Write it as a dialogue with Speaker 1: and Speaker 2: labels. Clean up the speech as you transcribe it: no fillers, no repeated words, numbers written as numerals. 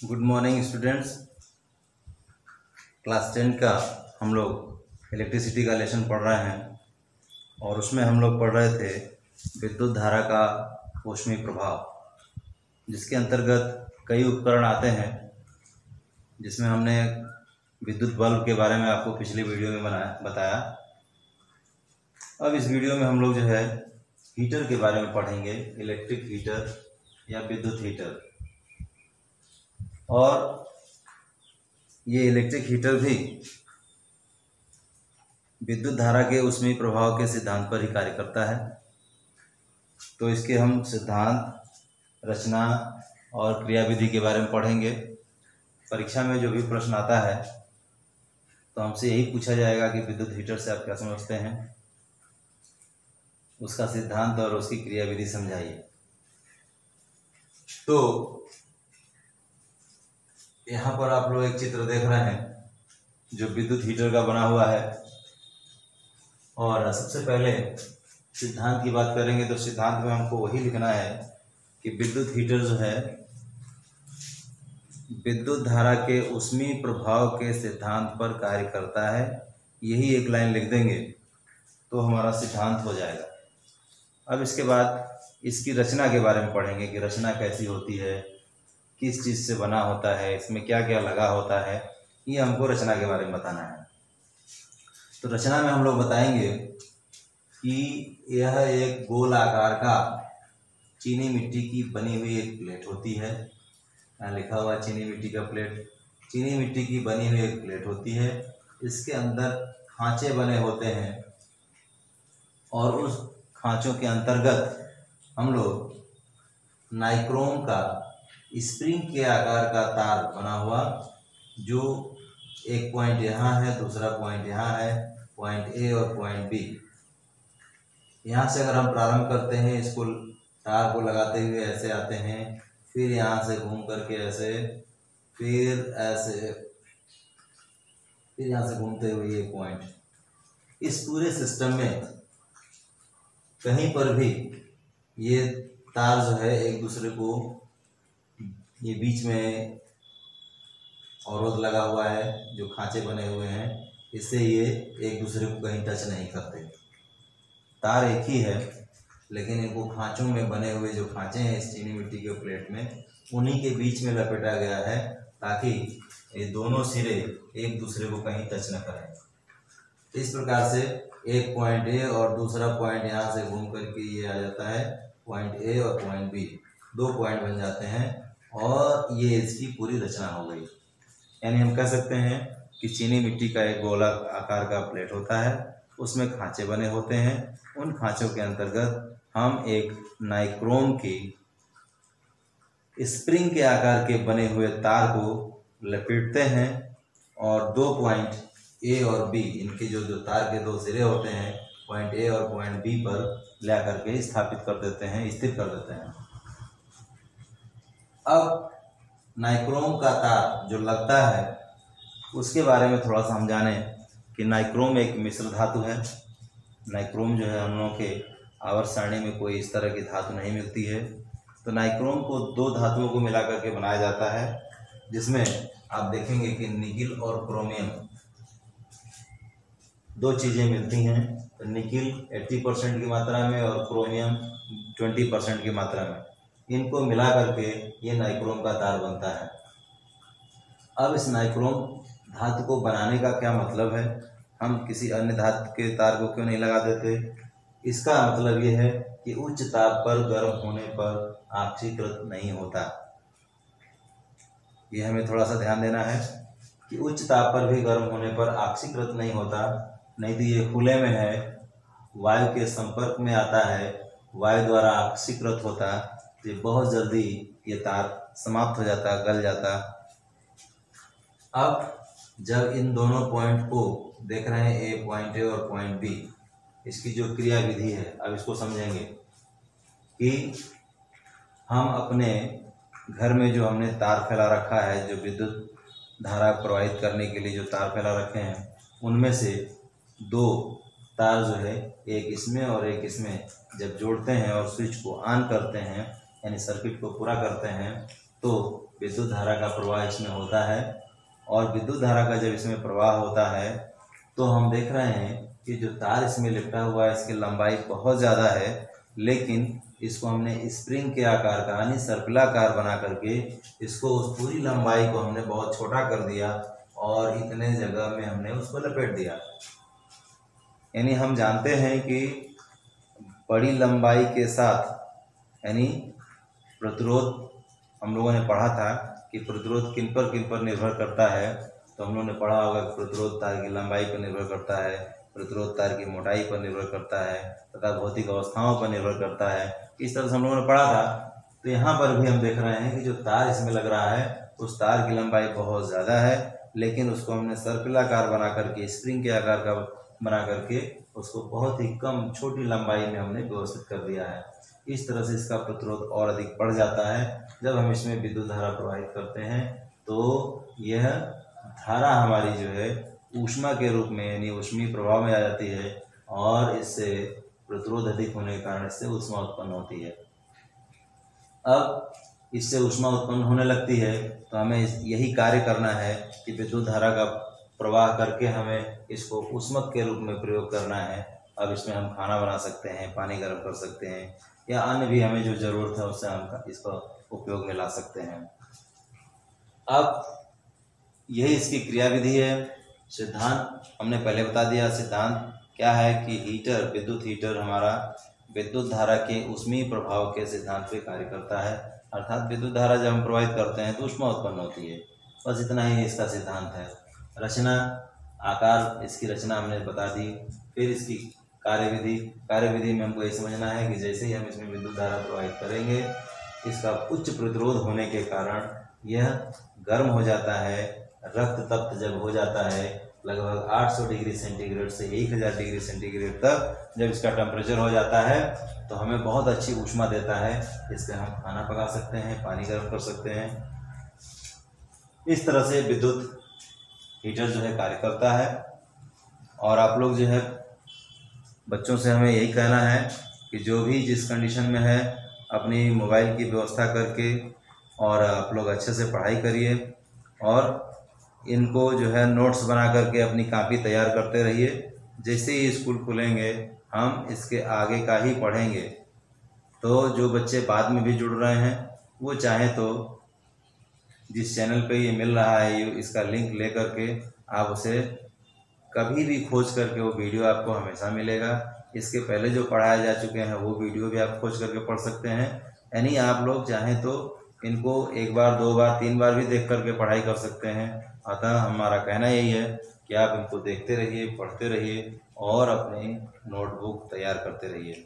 Speaker 1: Good morning students. Class 10 का हम लोग इलेक्ट्रिसिटी का लेसन पढ़ रहे हैं और उसमें हम लोग पढ़ रहे थे विद्युत धारा का ऊष्मीय प्रभाव, जिसके अंतर्गत कई उपकरण आते हैं, जिसमें हमने विद्युत बल्ब के बारे में आपको पिछली वीडियो में बताया। अब इस वीडियो में हम लोग जो है हीटर के बारे में पढ़ेंगे, इलेक्ट्रिक हीटर या विद्युत हीटर। और ये इलेक्ट्रिक हीटर भी विद्युत धारा के ऊष्मीय प्रभाव के सिद्धांत पर ही कार्य करता है। तो इसके हम सिद्धांत, रचना और क्रियाविधि के बारे में पढ़ेंगे। परीक्षा में जो भी प्रश्न आता है तो हमसे यही पूछा जाएगा कि विद्युत हीटर से आप क्या समझते हैं, उसका सिद्धांत और उसकी क्रियाविधि समझाइए। तो यहाँ पर आप लोग एक चित्र देख रहे हैं जो विद्युत हीटर का बना हुआ है। और सबसे पहले सिद्धांत की बात करेंगे तो सिद्धांत में हमको वही लिखना है कि विद्युत हीटर जो है विद्युत धारा के ऊष्मीय प्रभाव के सिद्धांत पर कार्य करता है। यही एक लाइन लिख देंगे तो हमारा सिद्धांत हो जाएगा। अब इसके बाद इसकी रचना के बारे में पढ़ेंगे कि रचना कैसी होती है, किस चीज़ से बना होता है, इसमें क्या क्या लगा होता है, ये हमको रचना के बारे में बताना है। तो रचना में हम लोग बताएंगे कि यह एक गोल आकार का चीनी मिट्टी की बनी हुई एक प्लेट होती है। यहाँ लिखा हुआ चीनी मिट्टी का प्लेट, चीनी मिट्टी की बनी हुई एक प्लेट होती है। इसके अंदर खांचे बने होते हैं और उस खांचों के अंतर्गत हम लोग नाइक्रोम का स्प्रिंग के आकार का तार बना हुआ, जो एक पॉइंट यहाँ है, दूसरा पॉइंट यहाँ है, पॉइंट ए और पॉइंट बी। यहाँ से अगर हम प्रारंभ करते हैं, इसको तार को लगाते हुए ऐसे आते हैं, फिर यहाँ से घूम करके ऐसे, फिर ऐसे, फिर यहाँ से घूमते हुए ये पॉइंट। इस पूरे सिस्टम में कहीं पर भी ये तार जो है एक दूसरे को, ये बीच में अवरोध लगा हुआ है, जो खांचे बने हुए हैं, इससे ये एक दूसरे को कहीं टच नहीं करते। तार एक ही है लेकिन इनको खांचों में बने हुए जो खांचे हैं इस चीनी मिट्टी के प्लेट में, उन्हीं के बीच में लपेटा गया है ताकि ये दोनों सिरे एक दूसरे को कहीं टच न करें। इस प्रकार से एक पॉइंट ए और दूसरा पॉइंट यहाँ से घूम करके ये आ जाता है पॉइंट ए और पॉइंट बी, दो पॉइंट बन जाते हैं और ये इसकी पूरी रचना हो गई। यानी हम कह सकते हैं कि चीनी मिट्टी का एक गोला आकार का प्लेट होता है, उसमें खांचे बने होते हैं। उन खांचों के अंतर्गत हम एक नाइक्रोम की स्प्रिंग के आकार के बने हुए तार को लपेटते हैं और दो पॉइंट ए और बी, इनके जो तार के दो सिरे होते हैं, पॉइंट ए और पॉइंट बी पर ला करके स्थापित कर देते हैं, स्थिर कर देते हैं। अब नाइक्रोम का तार जो लगता है उसके बारे में थोड़ा सा हम जानें कि नाइक्रोम एक मिश्र धातु है। नाइक्रोम जो है हम लोगों के आवर्त सारणी में कोई इस तरह की धातु नहीं मिलती है। तो नाइक्रोम को दो धातुओं को मिला करके बनाया जाता है, जिसमें आप देखेंगे कि निकिल और क्रोमियम दो चीज़ें मिलती हैं। तो निकिल 80% की मात्रा में और क्रोमियम 20% की मात्रा में, इनको मिला करके ये नाइक्रोम का तार बनता है। अब इस नाइक्रोम धातु को बनाने का क्या मतलब है, हम किसी अन्य धातु के तार को क्यों नहीं लगा देते? इसका मतलब ये है कि उच्च ताप पर गर्म होने पर ऑक्सीकृत नहीं होता। ये हमें थोड़ा सा ध्यान देना है कि उच्च ताप पर भी गर्म होने पर ऑक्सीकृत नहीं होता। नहीं तो ये खुले में है, वायु के संपर्क में आता है, वायु द्वारा ऑक्सीकृत होता, ये बहुत जल्दी ये तार समाप्त हो जाता, गल जाता। अब जब इन दोनों पॉइंट को देख रहे हैं, ए पॉइंट ए और पॉइंट बी, इसकी जो क्रिया विधि है, अब इसको समझेंगे कि हम अपने घर में जो हमने तार फैला रखा है, जो विद्युत धारा प्रवाहित करने के लिए जो तार फैला रखे हैं, उनमें से दो तार जो है, एक इसमें और एक इसमें, जब जोड़ते हैं और स्विच को ऑन करते हैं, यानी सर्किट को पूरा करते हैं, तो विद्युत धारा का प्रवाह इसमें होता है। और विद्युत धारा का जब इसमें प्रवाह होता है तो हम देख रहे हैं कि जो तार इसमें लिपटा हुआ है इसकी लंबाई बहुत ज़्यादा है, लेकिन इसको हमने स्प्रिंग के आकार का यानी सर्पिलाकार बना करके इसको उस पूरी लंबाई को हमने बहुत छोटा कर दिया और इतने जगह में हमने उसको लपेट दिया। यानी हम जानते हैं कि बड़ी लंबाई के साथ यानी प्रतिरोध, हम लोगों ने पढ़ा था कि प्रतिरोध किन पर निर्भर करता है। तो हम लोगों ने पढ़ा होगा कि प्रतिरोध तार की लंबाई पर निर्भर करता है, प्रतिरोध तार की मोटाई पर निर्भर करता है तथा भौतिक अवस्थाओं पर निर्भर करता है। इस तरह से हम लोगों ने पढ़ा था। तो यहाँ पर भी हम देख रहे हैं कि जो तार इसमें लग रहा है उस तार की लंबाई बहुत ज़्यादा है, लेकिन उसको हमने सर्पिलाकार बना करके, स्प्रिंग के आकार का बना करके उसको बहुत ही कम छोटी लंबाई में हमने व्यवस्थित कर दिया है। इस तरह से इसका प्रतिरोध और अधिक बढ़ जाता है। जब हम इसमें विद्युत धारा प्रवाहित करते हैं तो यह धारा हमारी जो है ऊष्मा के रूप में यानी ऊष्मीय प्रभाव में आ जाती है और इससे प्रतिरोध अधिक होने के कारण इससे ऊष्मा उत्पन्न होती है। अब इससे ऊष्मा उत्पन्न होने लगती है तो हमें यही कार्य करना है कि विद्युत धारा का प्रवाह करके हमें इसको ऊष्मक के रूप में प्रयोग करना है। अब इसमें हम खाना बना सकते हैं, पानी गर्म कर सकते हैं या अन्य भी हमें जो ज़रूरत है उससे हम इसको उपयोग में ला सकते हैं। अब यही इसकी क्रियाविधि है। सिद्धांत हमने पहले बता दिया। सिद्धांत क्या है कि हीटर, विद्युत हीटर हमारा विद्युत धारा के ऊष्मीय प्रभाव के सिद्धांत पे कार्य करता है। अर्थात विद्युत धारा जब हम प्रवाहित करते हैं तो ऊष्मा उत्पन्न होती है। बस इतना ही इसका सिद्धांत है। रचना, आकार, इसकी रचना हमने बता दी। फिर इसकी कार्यविधि में हमको ये समझना है कि जैसे ही हम इसमें विद्युत धारा प्रवाहित करेंगे इसका उच्च प्रतिरोध होने के कारण यह गर्म हो जाता है। रक्त तप्त जब हो जाता है लगभग 800 डिग्री सेंटीग्रेड से 1000 डिग्री सेंटीग्रेड तक जब इसका टेम्परेचर हो जाता है तो हमें बहुत अच्छी ऊष्मा देता है। इससे हम खाना पका सकते हैं, पानी गर्म कर सकते हैं। इस तरह से विद्युत हीटर जो है कार्य करता है। और आप लोग जो है बच्चों से हमें यही कहना है कि जो भी जिस कंडीशन में है अपनी मोबाइल की व्यवस्था करके और आप लोग अच्छे से पढ़ाई करिए और इनको जो है नोट्स बना करके अपनी कॉपी तैयार करते रहिए। जैसे ही स्कूल खुलेंगे हम इसके आगे का ही पढ़ेंगे। तो जो बच्चे बाद में भी जुड़ रहे हैं वो चाहें तो जिस चैनल पे ये मिल रहा है ये इसका लिंक ले करके आप उसे कभी भी खोज करके वो वीडियो आपको हमेशा मिलेगा। इसके पहले जो पढ़ाए जा चुके हैं वो वीडियो भी आप खोज करके पढ़ सकते हैं। यानी आप लोग चाहें तो इनको 1 बार 2 बार 3 बार भी देख करके पढ़ाई कर सकते हैं। अतः हमारा कहना यही है कि आप इनको देखते रहिए, पढ़ते रहिए और अपनी नोटबुक तैयार करते रहिए।